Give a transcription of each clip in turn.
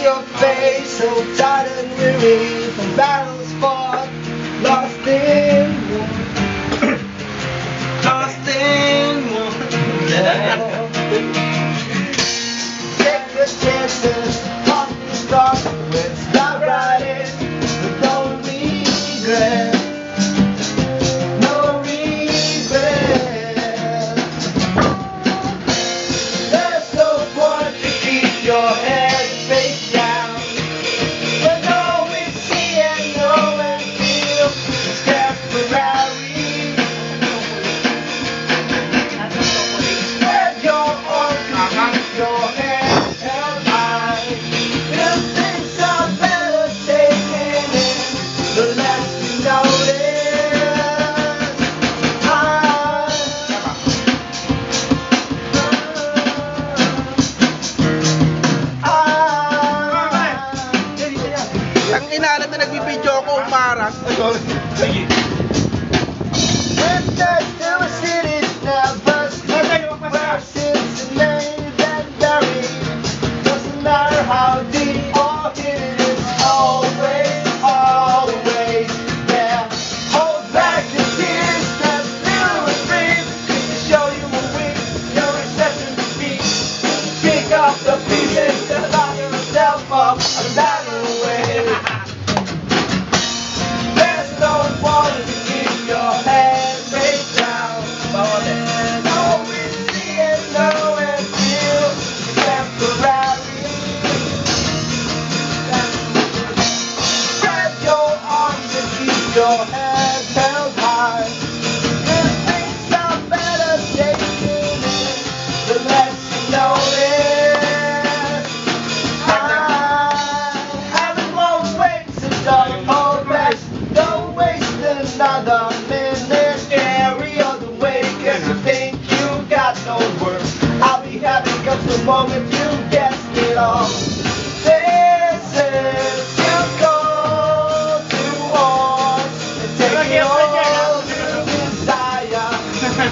your face, so tired and weary from battles fought, lost in war. Lost in war. Take the chances, pop the start, let's dive right in, but don't regret. No regret. There's no point to keep your head face down. When all we see and know and feel is temporary. Spread your arms and keep your head held high. If things are better taken in, the less you notice. Ang inalat na nagbibideo ako, umarang. When there's still a city's never seen, where sins and names and buried. Doesn't matter how deep or hidden, it's always, always there. Hold back the tears that still breathe, to show you a weak, your acceptance defeat. Pick up the pieces to lock yourself up a battle way. There's no one to keep your head face down. All we see and know and feel is temporary. Spread your arms and keep your head held high. If things are better taken in, the less you notice. Having won't wait, so don't hold back. Don't waste another minute. Scary other way, cause you think you got no worth. I'll be happy cause the moment you guessed it all. This is you go to war and take it all to desire.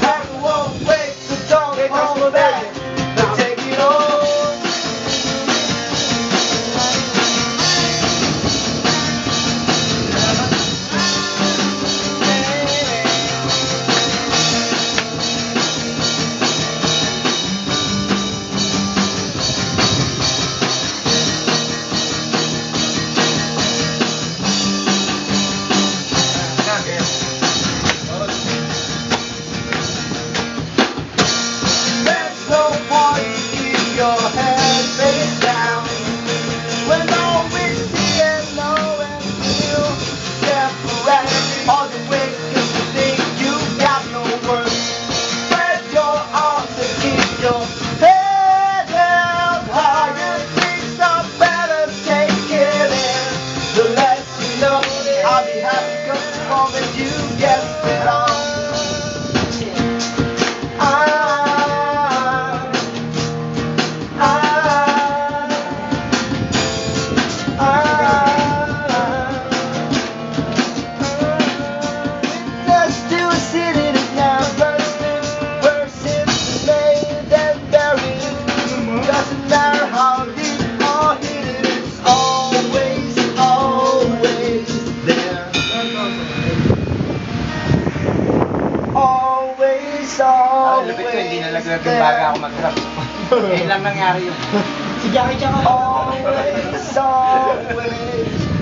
Having won't wait, so don't hold back. But take it all. There's no point to keep your head face down. When all we see and know and feel is temporary. All the way cause you think you got no worth. Spread your arms and keep your head held high. If things are better taken in, the less you know. I'll be happy cause the moment you guessed it all. Witness to a city that never sleeps, where sins are made and buried. Doesn't matter how deep or hidden, it's always, always there. Always, Lupit ko, hindi always nalaglag yung baga ako there. mag-rap. Ngayon lang nangyari yun. Always, always